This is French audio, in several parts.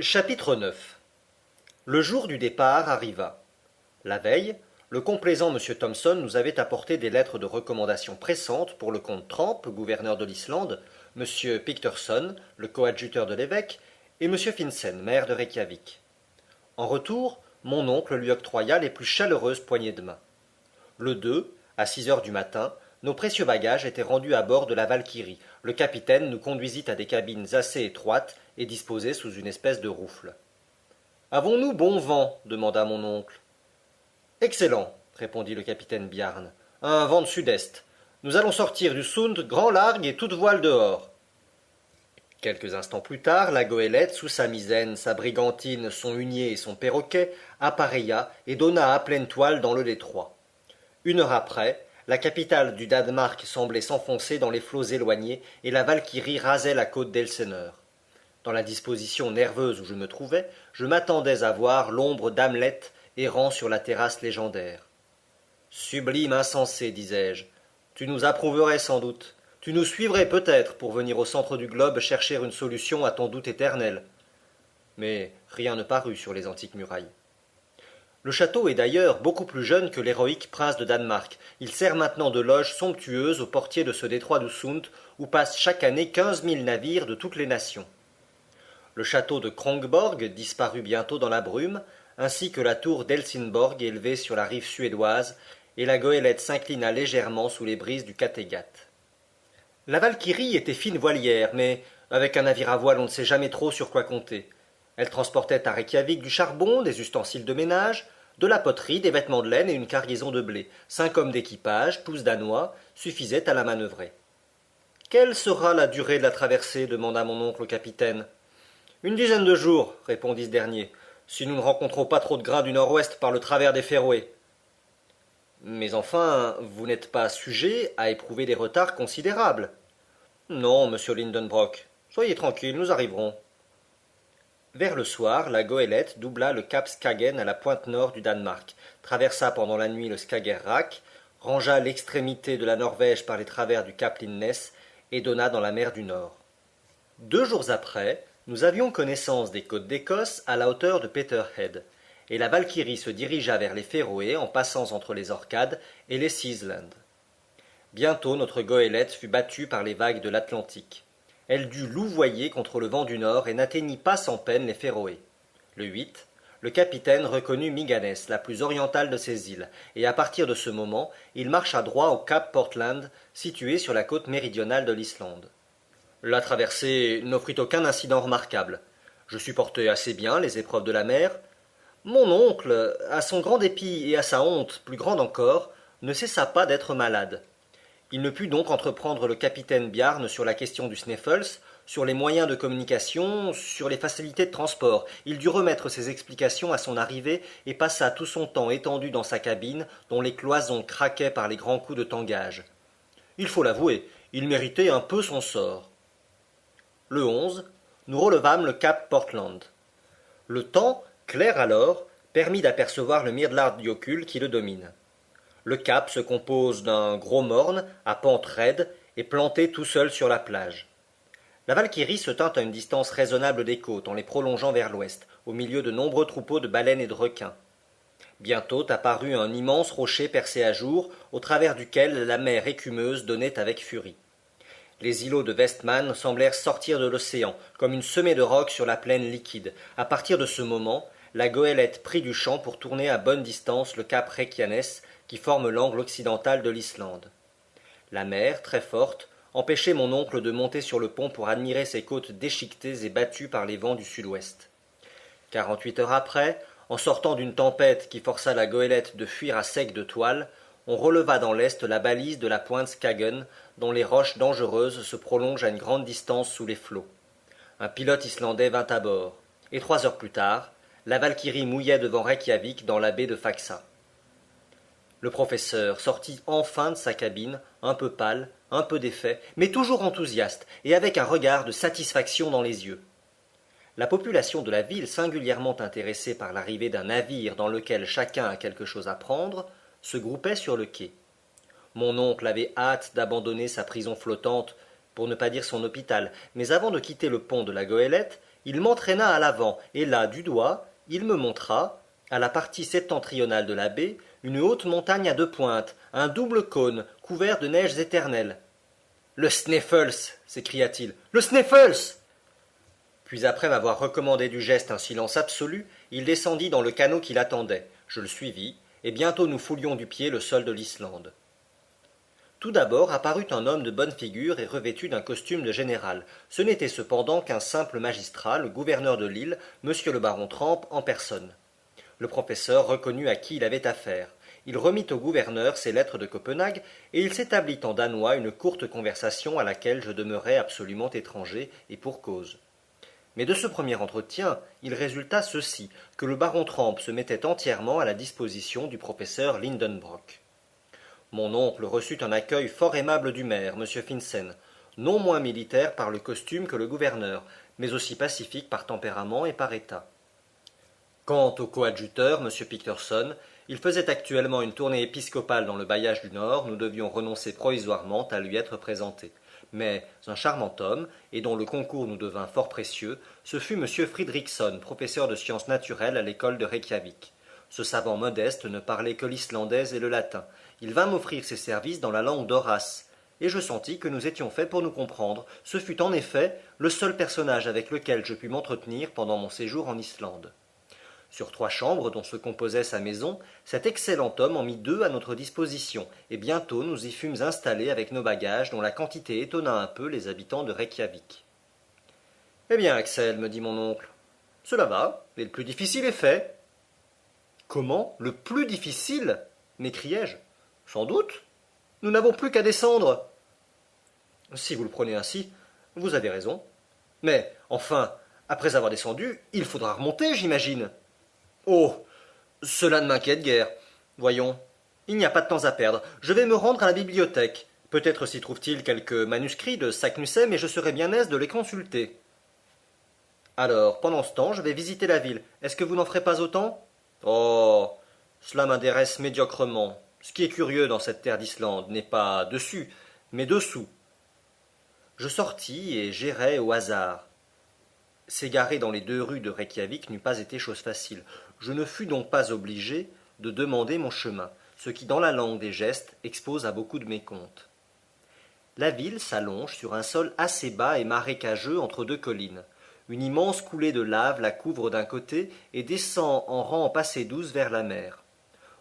Chapitre 9. Le jour du départ arriva. La veille, le complaisant M. Thomson nous avait apporté des lettres de recommandation pressantes pour le comte Tramp, gouverneur de l'Islande, M. Picterson, le coadjuteur de l'évêque, et M. Finsen, maire de Reykjavik. En retour, mon oncle lui octroya les plus chaleureuses poignées de main. Le 2, à 6 heures du matin, nos précieux bagages étaient rendus à bord de la Valkyrie. Le capitaine nous conduisit à des cabines assez étroites et disposées sous une espèce de rouffle. Avons-nous bon vent demanda mon oncle. Excellent, répondit le capitaine Bjarne. Un vent de sud-est. Nous allons sortir du Sound grand largue et toute voile dehors. Quelques instants plus tard, la goélette, sous sa misaine, sa brigantine, son hunier et son perroquet, appareilla et donna à pleine toile dans le détroit. Une heure après, la capitale du Danemark semblait s'enfoncer dans les flots éloignés et la Valkyrie rasait la côte d'Elseneur. Dans la disposition nerveuse où je me trouvais, je m'attendais à voir l'ombre d'Hamlet errant sur la terrasse légendaire. Sublime insensé, disais-je, tu nous approuverais sans doute. Tu nous suivrais peut-être pour venir au centre du globe chercher une solution à ton doute éternel. Mais rien ne parut sur les antiques murailles. Le château est d'ailleurs beaucoup plus jeune que l'héroïque prince de Danemark. Il sert maintenant de loge somptueuse aux portiers de ce détroit du Sund, où passent chaque année 15 000 navires de toutes les nations. Le château de Kronborg disparut bientôt dans la brume, ainsi que la tour d'Helsingborg élevée sur la rive suédoise, et la goélette s'inclina légèrement sous les brises du Kattegat. La Valkyrie était fine voilière, mais avec un navire à voile on ne sait jamais trop sur quoi compter. Elle transportait à Reykjavik du charbon, des ustensiles de ménage, de la poterie, des vêtements de laine et une cargaison de blé. 5 hommes d'équipage, tous danois, suffisaient à la manœuvrer. Quelle sera la durée de la traversée demanda mon oncle au capitaine. Une dizaine de jours, répondit ce dernier, si nous ne rencontrons pas trop de grains du nord-ouest par le travers des Féroé. Mais enfin, vous n'êtes pas sujet à éprouver des retards considérables. Non, monsieur Lindenbrock, soyez tranquille, nous arriverons. Vers le soir, la goélette doubla le cap Skagen à la pointe nord du Danemark, traversa pendant la nuit le Skagerrak, rangea l'extrémité de la Norvège par les travers du cap Lindness et donna dans la mer du Nord. 2 jours après, nous avions connaissance des côtes d'Écosse à la hauteur de Peterhead, et la Valkyrie se dirigea vers les Féroé en passant entre les Orcades et les Sealand. Bientôt notre goélette fut battue par les vagues de l'Atlantique. Elle dut louvoyer contre le vent du nord et n'atteignit pas sans peine les Féroé. Le 8, le capitaine reconnut Myganes, la plus orientale de ces îles, et à partir de ce moment, il marcha droit au cap Portland, situé sur la côte méridionale de l'Islande. La traversée n'offrit aucun incident remarquable. Je supportai assez bien les épreuves de la mer. Mon oncle, à son grand dépit et à sa honte plus grande encore, ne cessa pas d'être malade. Il ne put donc entreprendre le capitaine Bjarne sur la question du Sneffels, sur les moyens de communication, sur les facilités de transport. Il dut remettre ses explications à son arrivée et passa tout son temps étendu dans sa cabine, dont les cloisons craquaient par les grands coups de tangage. Il faut l'avouer, il méritait un peu son sort. Le 11, nous relevâmes le cap Portland. Le temps, clair alors, permit d'apercevoir le Myrdlarjökull qui le domine. Le cap se compose d'un gros morne à pente raide et planté tout seul sur la plage. La Valkyrie se tint à une distance raisonnable des côtes en les prolongeant vers l'ouest, au milieu de nombreux troupeaux de baleines et de requins. Bientôt apparut un immense rocher percé à jour, au travers duquel la mer écumeuse donnait avec furie. Les îlots de Westman semblèrent sortir de l'océan, comme une semée de rocs sur la plaine liquide. À partir de ce moment, la goélette prit du champ pour tourner à bonne distance le cap Reykjanes, qui forme l'angle occidental de l'Islande. La mer, très forte, empêchait mon oncle de monter sur le pont pour admirer ces côtes déchiquetées et battues par les vents du sud-ouest. 48 heures après, en sortant d'une tempête qui força la goélette de fuir à sec de toile, on releva dans l'est la balise de la pointe Skagen, dont les roches dangereuses se prolongent à une grande distance sous les flots. Un pilote islandais vint à bord, et 3 heures plus tard, la Valkyrie mouillait devant Reykjavik dans la baie de Faxa. Le professeur sortit enfin de sa cabine, un peu pâle, un peu défait, mais toujours enthousiaste, et avec un regard de satisfaction dans les yeux. La population de la ville, singulièrement intéressée par l'arrivée d'un navire dans lequel chacun a quelque chose à prendre, se groupait sur le quai. Mon oncle avait hâte d'abandonner sa prison flottante, pour ne pas dire son hôpital, mais avant de quitter le pont de la goélette, Il m'entraîna à l'avant, et là, du doigt, il me montra, à la partie septentrionale de la baie, une haute montagne à 2 pointes, un double cône, couvert de neiges éternelles. Le Sneffels s'écria-t-il. Le Sneffels Puis après m'avoir recommandé du geste un silence absolu, il descendit dans le canot qui l'attendait. Je le suivis, et bientôt nous foulions du pied le sol de l'Islande. Tout d'abord apparut un homme de bonne figure et revêtu d'un costume de général. Ce n'était cependant qu'un simple magistrat, le gouverneur de l'île, monsieur le baron Trampe, en personne. Le professeur reconnut à qui il avait affaire. Il remit au gouverneur ses lettres de Copenhague, et il s'établit en danois une courte conversation à laquelle je demeurai absolument étranger, et pour cause. Mais de ce premier entretien, il résulta ceci, que le baron Trampe se mettait entièrement à la disposition du professeur Lindenbrock. Mon oncle reçut un accueil fort aimable du maire, M. Finsen, non moins militaire par le costume que le gouverneur, mais aussi pacifique par tempérament et par état. Quant au coadjuteur, M. Picterson, il faisait actuellement une tournée épiscopale dans le bailliage du Nord, nous devions renoncer provisoirement à lui être présentés. Mais un charmant homme, et dont le concours nous devint fort précieux, ce fut M. Fridriksson, professeur de sciences naturelles à l'école de Reykjavik. Ce savant modeste ne parlait que l'islandais et le latin. Il vint m'offrir ses services dans la langue d'Horace, et je sentis que nous étions faits pour nous comprendre. Ce fut en effet le seul personnage avec lequel je pus m'entretenir pendant mon séjour en Islande. Sur 3 chambres dont se composait sa maison, cet excellent homme en mit 2 à notre disposition, et bientôt nous y fûmes installés avec nos bagages, dont la quantité étonna un peu les habitants de Reykjavik. Eh bien, Axel, me dit mon oncle, cela va, et le plus difficile est fait. Comment, le plus difficile m'écriai-je. Sans doute. Nous n'avons plus qu'à descendre. Si vous le prenez ainsi, vous avez raison. Mais, enfin, après avoir descendu, il faudra remonter, j'imagine. Oh, cela ne m'inquiète guère. Voyons, il n'y a pas de temps à perdre. Je vais me rendre à la bibliothèque. Peut-être s'y trouve-t-il quelques manuscrits de Saknussemm et je serai bien aise de les consulter. Alors, pendant ce temps, je vais visiter la ville. Est-ce que vous n'en ferez pas autant? Oh, cela m'intéresse médiocrement. Ce qui est curieux dans cette terre d'Islande n'est pas dessus, mais dessous. Je sortis et j'errai au hasard. S'égarer dans les 2 rues de Reykjavik n'eût pas été chose facile. Je ne fus donc pas obligé de demander mon chemin, ce qui dans la langue des gestes expose à beaucoup de mécomptes. La ville s'allonge sur un sol assez bas et marécageux entre 2 collines. Une immense coulée de lave la couvre d'un côté et descend en rampes assez douces vers la mer.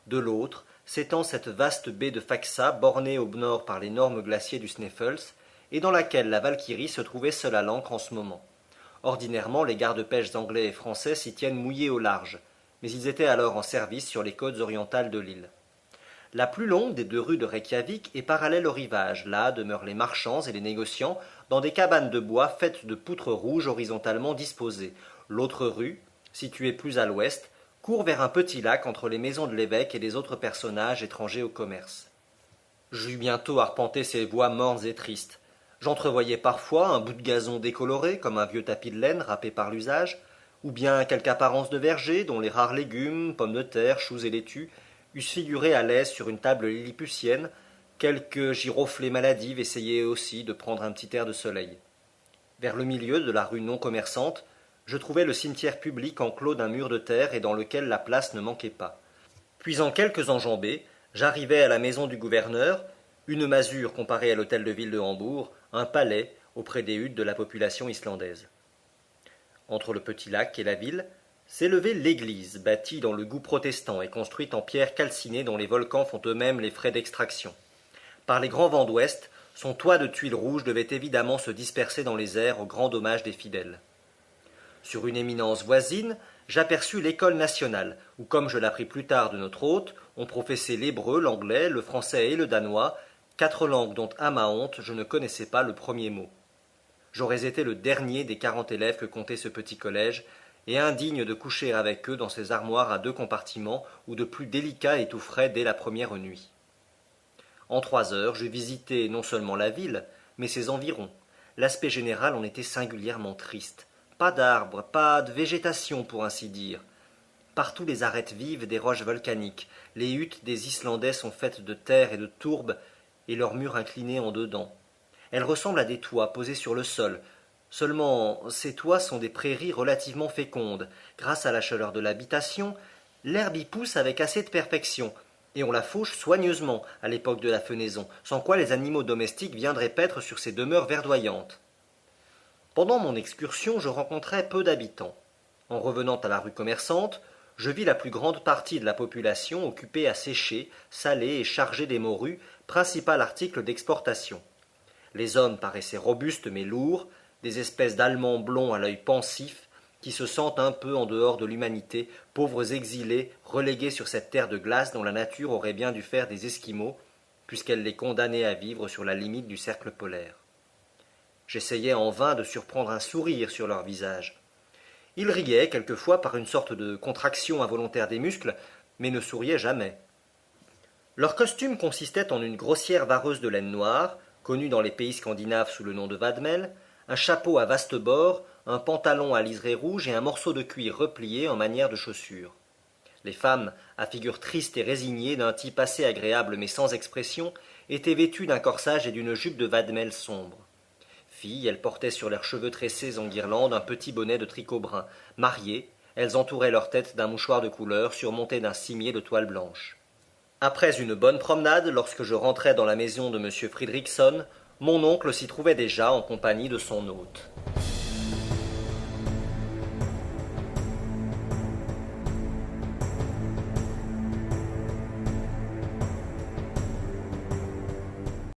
De l'autre s'étend cette vaste baie de Faxa, bornée au nord par l'énorme glacier du Sneffels, et dans laquelle la Valkyrie se trouvait seule à l'ancre en ce moment. Ordinairement, les gardes-pêches anglais et français s'y tiennent mouillés au large, mais ils étaient alors en service sur les côtes orientales de l'île. La plus longue des 2 rues de Reykjavik est parallèle au rivage. Là demeurent les marchands et les négociants dans des cabanes de bois faites de poutres rouges horizontalement disposées. L'autre rue, située plus à l'ouest, court vers un petit lac entre les maisons de l'évêque et les autres personnages étrangers au commerce. J'eus bientôt arpenté ces voies mornes et tristes. J'entrevoyais parfois un bout de gazon décoloré, comme un vieux tapis de laine râpé par l'usage, ou bien quelque apparence de verger dont les rares légumes, pommes de terre, choux et laitues, eussent figuré à l'aise sur une table lilliputienne, quelques giroflées maladives essayaient aussi de prendre un petit air de soleil. Vers le milieu de la rue non commerçante, je trouvai le cimetière public enclos d'un mur de terre et dans lequel la place ne manquait pas. Puis en quelques enjambées, j'arrivai à la maison du gouverneur, une masure comparée à l'hôtel de ville de Hambourg, un palais auprès des huttes de la population islandaise. Entre le petit lac et la ville, s'élevait l'église, bâtie dans le goût protestant et construite en pierre calcinée dont les volcans font eux-mêmes les frais d'extraction. Par les grands vents d'ouest, son toit de tuiles rouges devait évidemment se disperser dans les airs au grand dommage des fidèles. Sur une éminence voisine, j'aperçus l'école nationale, où, comme je l'appris plus tard de notre hôte, on professait l'hébreu, l'anglais, le français et le danois, 4 langues dont, à ma honte, je ne connaissais pas le premier mot. J'aurais été le dernier des 40 élèves que comptait ce petit collège, et indigne de coucher avec eux dans ces armoires à 2 compartiments où de plus délicats étoufferaient dès la première nuit. En 3 heures, je visitai non seulement la ville, mais ses environs. L'aspect général en était singulièrement triste. Pas d'arbres, pas de végétation pour ainsi dire. Partout les arêtes vives des roches volcaniques. Les huttes des Islandais sont faites de terre et de tourbe, et leurs murs inclinés en dedans. Elles ressemblent à des toits posés sur le sol, Seulement, ces toits sont des prairies relativement fécondes. Grâce à la chaleur de l'habitation, l'herbe y pousse avec assez de perfection, et on la fauche soigneusement à l'époque de la fenaison, sans quoi les animaux domestiques viendraient paître sur ces demeures verdoyantes. Pendant mon excursion, je rencontrai peu d'habitants. En revenant à la rue commerçante, je vis la plus grande partie de la population occupée à sécher, saler et charger des morues, principal article d'exportation. Les hommes paraissaient robustes mais lourds, des espèces d'Allemands blonds à l'œil pensif, qui se sentent un peu en dehors de l'humanité, pauvres exilés relégués sur cette terre de glace dont la nature aurait bien dû faire des Esquimaux, puisqu'elle les condamnait à vivre sur la limite du cercle polaire. J'essayais en vain de surprendre un sourire sur leur visage. Ils riaient quelquefois par une sorte de contraction involontaire des muscles, mais ne souriaient jamais. Leur costume consistait en une grossière vareuse de laine noire, connue dans les pays scandinaves sous le nom de vadmel, un chapeau à vastes bords, un pantalon à liseré rouge et un morceau de cuir replié en manière de chaussure. Les femmes, à figure triste et résignée, d'un type assez agréable mais sans expression, étaient vêtues d'un corsage et d'une jupe de vadmel sombre. Filles, elles portaient sur leurs cheveux tressés en guirlande un petit bonnet de tricot brun. Mariées, elles entouraient leur tête d'un mouchoir de couleur surmonté d'un cimier de toile blanche. Après une bonne promenade, lorsque je rentrai dans la maison de M. Fridriksson, mon oncle s'y trouvait déjà en compagnie de son hôte.